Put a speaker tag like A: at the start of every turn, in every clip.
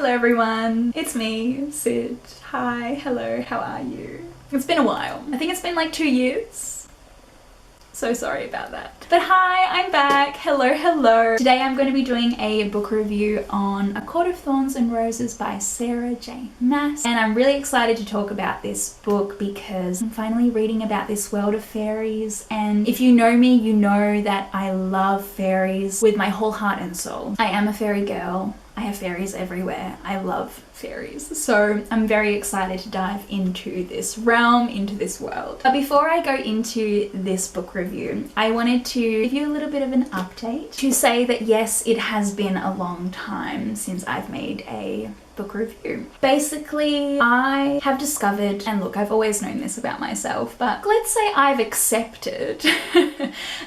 A: Hello everyone, it's me, Sid. Hi, hello, how are you? It's been a while. I think it's been like 2 years. So sorry about that. But hi, I'm back. Hello, hello. Today I'm going to be doing a book review on A Court of Thorns and Roses by Sarah J. Maas. And I'm really excited to talk about this book because I'm finally reading about this world of fairies. And if you know me, you know that I love fairies with my whole heart and soul. I am a fairy girl. I have fairies everywhere. I love fairies. So I'm very excited to dive into this realm, into this world. But before I go into this book review, I wanted to give you a little bit of an update to say that yes, it has been a long time since I've made a book review. Basically, I have discovered, and look, I've always known this about myself, but let's say I've accepted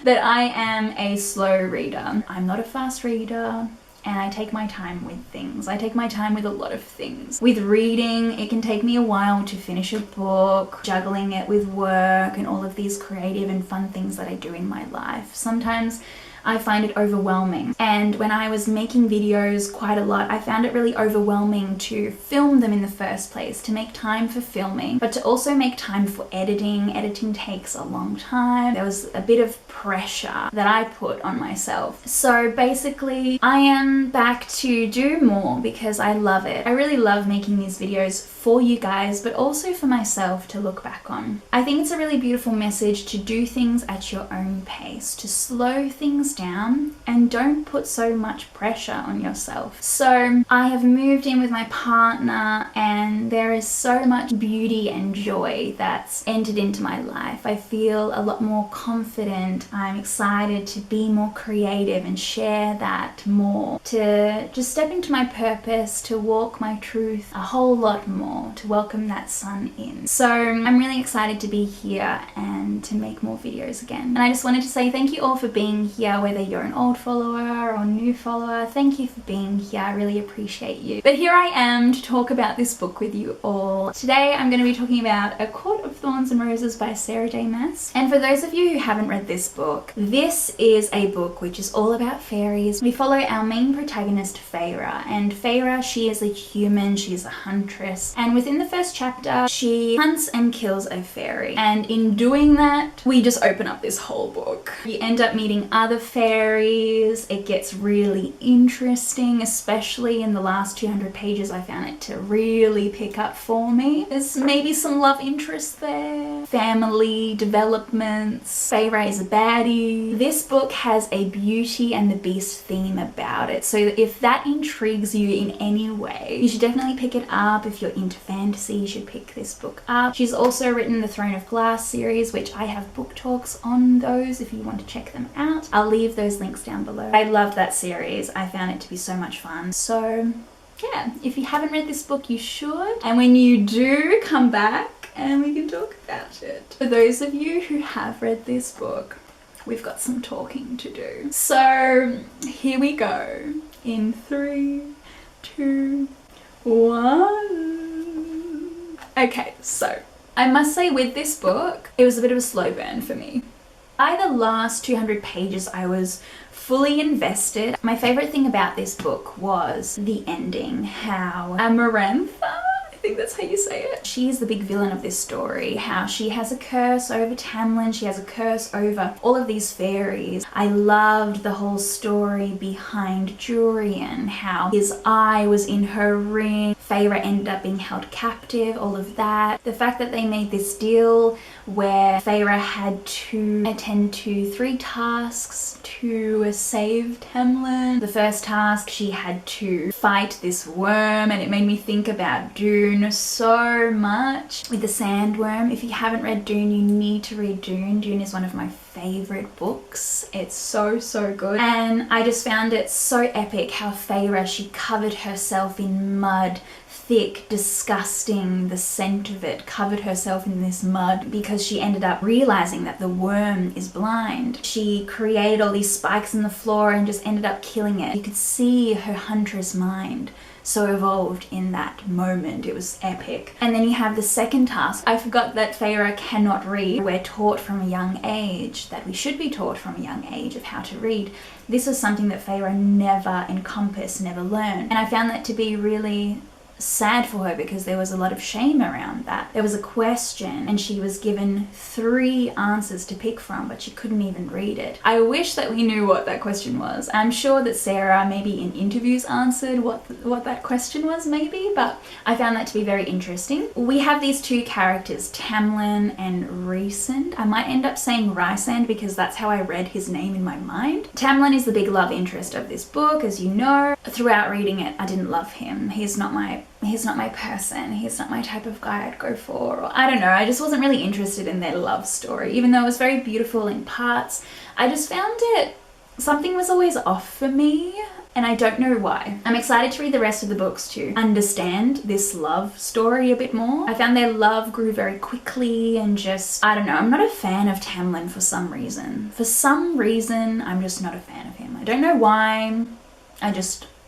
A: that I am a slow reader. I'm not a fast reader. And I take my time with things. I take my time with a lot of things. With reading, it can take me a while to finish a book, juggling it with work and all of these creative and fun things that I do in my life. Sometimes I find it overwhelming. And when I was making videos quite a lot, I found it really overwhelming to film them in the first place, to make time for filming, but to also make time for editing. Editing takes a long time. There was a bit of pressure that I put on myself. So basically, I am back to do more because I love it. I really love making these videos for you guys, but also for myself to look back on. I think it's a really beautiful message to do things at your own pace, to slow things down and don't put so much pressure on yourself. So I have moved in with my partner and there is so much beauty and joy that's entered into my life. I feel a lot more confident. I'm excited to be more creative and share that more, to just step into my purpose, to walk my truth a whole lot more, to welcome that sun in. So I'm really excited to be here and to make more videos again. And I just wanted to say thank you all for being here, whether you're an old follower or new follower. Thank you for being here. I really appreciate you. But here I am to talk about this book with you all. Today I'm going to be talking about A Court of Thorns and Roses by Sarah J. Maas. And for those of you who haven't read this book, this is a book which is all about fairies. We follow our main protagonist, Feyre. And Feyre, she is a human, she is a huntress. And within the first chapter, she hunts and kills a fairy. And in doing that, we just open up this whole book. We end up meeting other fairies. It gets really interesting, especially in the last 200 pages. I found it to really pick up for me. There's maybe some love interest there, family developments. Feyre is a baddie. This book has a Beauty and the Beast theme about it, so if that intrigues you in any way, you should definitely pick it up. If you're into fantasy, you should pick this book up. She's also written the Throne of Glass series, which I have book talks on those if you want to check them out. I'll leave those links down below. I love that series. I found it to be so much fun. So yeah, if you haven't read this book, you should. And when you do, come back and we can talk about it. For those of you who have read this book, we've got some talking to do. So here we go. In 3, 2, 1. Okay, so I must say with this book, it was a bit of a slow burn for me. By the last 200 pages, I was fully invested. My favorite thing about this book was the ending, how Amarantha, I think that's how you say it. She's the big villain of this story, how she has a curse over Tamlin, she has a curse over all of these fairies. I loved the whole story behind Jurian, how his eye was in her ring, Feyre ended up being held captive, all of that. The fact that they made this deal where Feyre had to attend to 3 tasks to save Tamlin. The first task, she had to fight this worm, and it made me think about Dune so much with the sandworm. If you haven't read Dune, you need to read Dune. Dune is one of my favorite books. It's so good. And I just found it so epic how Feyre, she covered herself in mud, thick, disgusting, the scent of it, covered herself in this mud because she ended up realizing that the worm is blind. She created all these spikes in the floor and just ended up killing it. You could see her huntress mind so evolved in that moment. It was epic. And then you have the second task. I forgot that Feyre cannot read. We're taught from a young age knowledge that we should be taught from a young age of how to read, this was something that Feyre never encompassed, never learned. And I found that to be really sad for her because there was a lot of shame around that. There was a question and she was given 3 answers to pick from, but she couldn't even read it. I wish that we knew what that question was. I'm sure that Sarah maybe in interviews answered what that question was maybe, but I found that to be very interesting. We have these 2 characters, Tamlin and Rhysand. I might end up saying Rhysand because that's how I read his name in my mind. Tamlin is the big love interest of this book, as you know. Throughout reading it, I didn't love him. He's not my person. He's not my type of guy I'd go for. Or, I don't know, I just wasn't really interested in their love story. Even though it was very beautiful in parts, I just found it, something was always off for me, and I don't know why. I'm excited to read the rest of the books to understand this love story a bit more. I found their love grew very quickly and just, I don't know, I'm not a fan of Tamlin for some reason. For some reason, I'm just not a fan of him. I don't know why,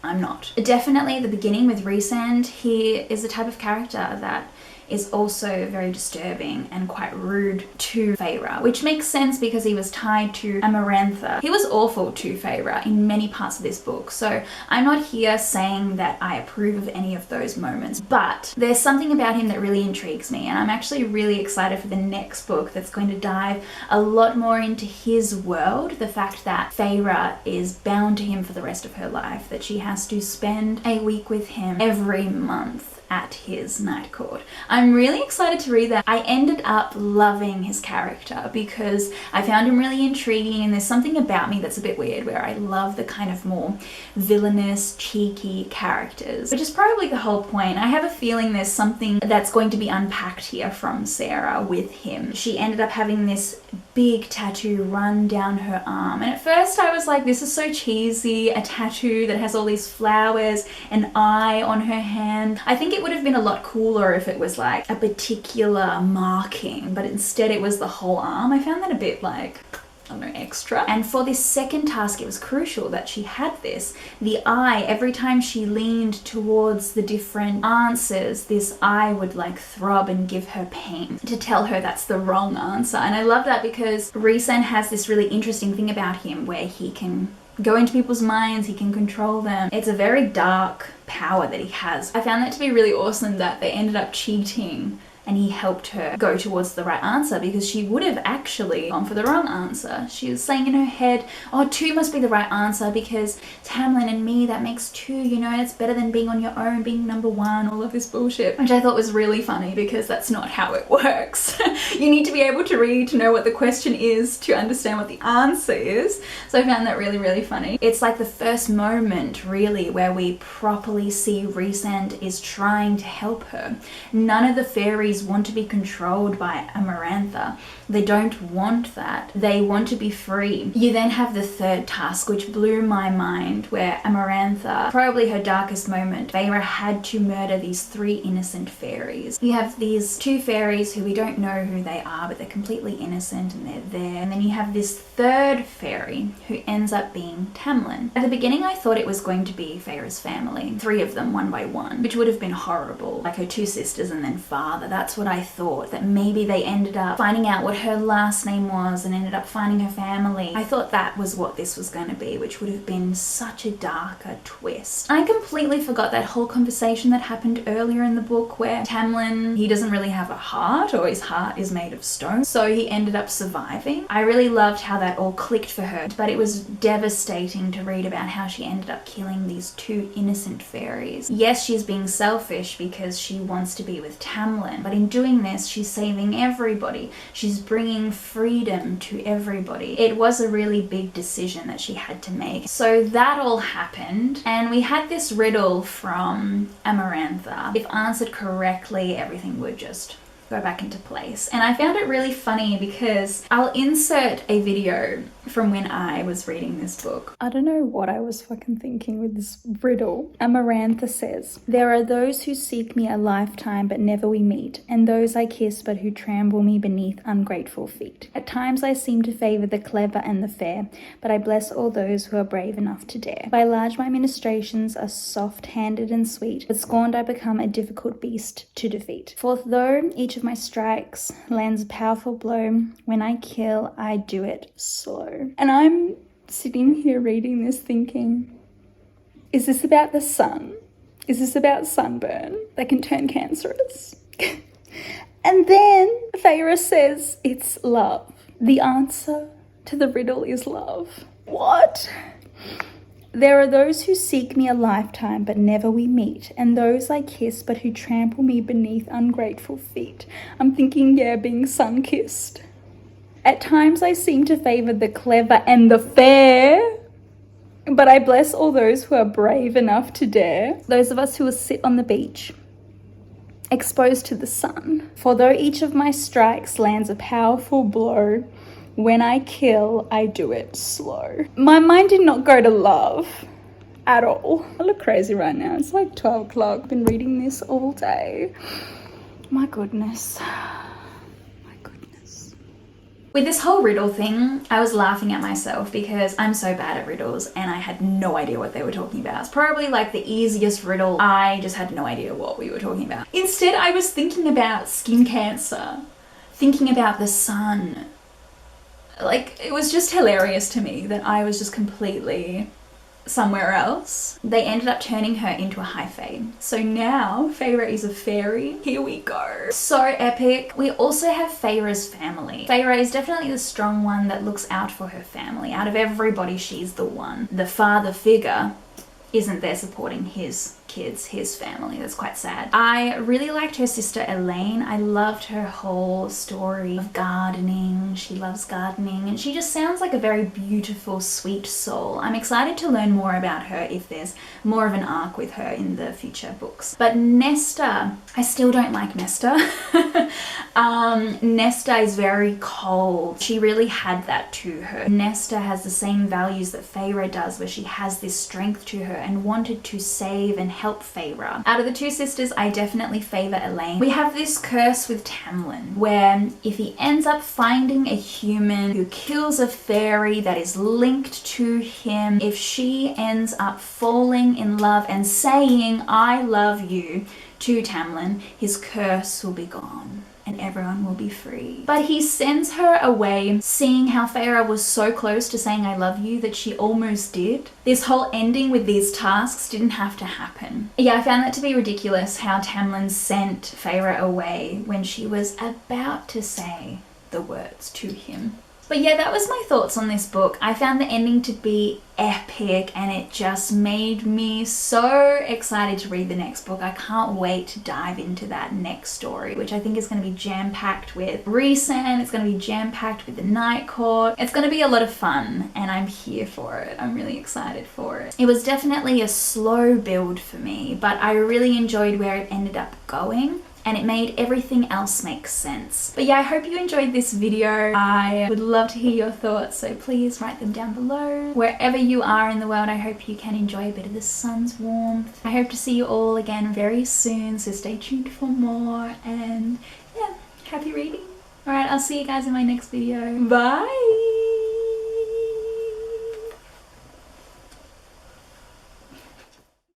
A: I'm not. Definitely at the beginning with Rhysand, he is the type of character that is also very disturbing and quite rude to Feyre, which makes sense because he was tied to Amarantha. He was awful to Feyre in many parts of this book, so I'm not here saying that I approve of any of those moments, but there's something about him that really intrigues me, and I'm actually really excited for the next book that's going to dive a lot more into his world. The fact that Feyre is bound to him for the rest of her life, that she has to spend a week with him every month at his night court. I'm really excited to read that. I ended up loving his character because I found him really intriguing, and there's something about me that's a bit weird where I love the kind of more villainous, cheeky characters, which is probably the whole point. I have a feeling there's something that's going to be unpacked here from Sarah with him. She ended up having this big tattoo run down her arm, and at first I was like, this is so cheesy, a tattoo that has all these flowers, an eye on her hand. I think it would have been a lot cooler if it was like a particular marking, but instead it was the whole arm. I found that a bit like, I don't know, extra. And for this second task, it was crucial that she had this. The eye, every time she leaned towards the different answers, this eye would like throb and give her pain to tell her that's the wrong answer. And I love that because Rhysand has this really interesting thing about him where he can go into people's minds, he can control them. It's a very dark power that he has. I found that to be really awesome that they ended up cheating and he helped her go towards the right answer, because she would have actually gone for the wrong answer. She was saying in her head, oh, 2 must be the right answer because Tamlin and me, that makes 2, you know, it's better than being on your own, being number 1, all of this bullshit, which I thought was really funny because that's not how it works. You need to be able to read to know what the question is to understand what the answer is. So I found that really, really funny. It's like the first moment really where we properly see Rhysand is trying to help her. None of the fairies want to be controlled by Amarantha. They don't want that. They want to be free. You then have the third task, which blew my mind, where Amarantha, probably her darkest moment, Feyre had to murder these 3 innocent fairies. You have these 2 fairies who we don't know who they are, but they're completely innocent and they're there. And then you have this third fairy who ends up being Tamlin. At the beginning, I thought it was going to be Feyre's family, 3 of them, one by one, which would have been horrible, like her 2 sisters and then father. That's what I thought, that maybe they ended up finding out what her last name was and ended up finding her family. I thought that was what this was going to be, which would have been such a darker twist. I completely forgot that whole conversation that happened earlier in the book where Tamlin, he doesn't really have a heart, or his heart is made of stone, so he ended up surviving. I really loved how that all clicked for her, but it was devastating to read about how she ended up killing these 2 innocent fairies. Yes, she's being selfish because she wants to be with Tamlin, but in doing this, she's saving everybody. She's bringing freedom to everybody. It was a really big decision that she had to make. So that all happened, and we had this riddle from Amarantha. If answered correctly, everything would just go back into place. And I found it really funny because I'll insert a video from when I was reading this book. I don't know what I was fucking thinking with this riddle. Amarantha says, "There are those who seek me a lifetime but never we meet, and those I kiss but who trample me beneath ungrateful feet. At times I seem to favour the clever and the fair, but I bless all those who are brave enough to dare. By large my ministrations are soft-handed and sweet, but scorned I become a difficult beast to defeat. For though each of of my strikes lands a powerful blow. When I kill, I do it slow. And I'm sitting here reading this thinking, is this about the sun? Is this about sunburn that can turn cancerous? And then Feyre says it's love. The answer to the riddle is love. What? There are those who seek me a lifetime, but never we meet, and those I kiss, but who trample me beneath ungrateful feet. I'm thinking, yeah, being sun-kissed. At times I seem to favour the clever and the fair, but I bless all those who are brave enough to dare. Those of us who will sit on the beach, exposed to the sun. For though each of my strikes lands a powerful blow, when I kill, I do it slow. My mind did not go to love at all. I look crazy right now. It's like 12 o'clock. I've been reading this all day. My goodness. My goodness. With this whole riddle thing, I was laughing at myself because I'm so bad at riddles and I had no idea what they were talking about. It's probably like the easiest riddle. I just had no idea what we were talking about. Instead, I was thinking about skin cancer, thinking about the sun. Like, it was just hilarious to me that I was just completely somewhere else. They ended up turning her into a high fae. So now Feyre is a fairy. Here we go. So epic. We also have Feyre's family. Feyre is definitely the strong one that looks out for her family. Out of everybody, she's the one. The father figure isn't there supporting his kids, his family. That's quite sad. I really liked her sister Elaine. I loved her whole story of gardening. She loves gardening and she just sounds like a very beautiful, sweet soul. I'm excited to learn more about her if there's more of an arc with her in the future books. But Nesta, I still don't like Nesta. Nesta is very cold. She really had that to her. Nesta has the same values that Feyre does, where she has this strength to her and wanted to save and help Feyre. Out of the two sisters, I definitely favour Elaine. We have this curse with Tamlin, where if he ends up finding a human who kills a fairy that is linked to him, if she ends up falling in love and saying, I love you, to Tamlin, his curse will be gone and everyone will be free. But he sends her away, seeing how Feyre was so close to saying I love you that she almost did. This whole ending with these tasks didn't have to happen. Yeah, I found that to be ridiculous how Tamlin sent Feyre away when she was about to say the words to him. But yeah, that was my thoughts on this book. I found the ending to be epic and it just made me so excited to read the next book. I can't wait to dive into that next story, which I think is going to be jam-packed with Rhysand. It's going to be jam-packed with the Night Court. It's going to be a lot of fun and I'm here for it. I'm really excited for it. It was definitely a slow build for me, but I really enjoyed where it ended up going. And it made everything else make sense. But yeah, I hope you enjoyed this video. I would love to hear your thoughts, so please write them down below. Wherever you are in the world, I hope you can enjoy a bit of the sun's warmth. I hope to see you all again very soon, so stay tuned for more. And yeah, happy reading. Alright, I'll see you guys in my next video. Bye!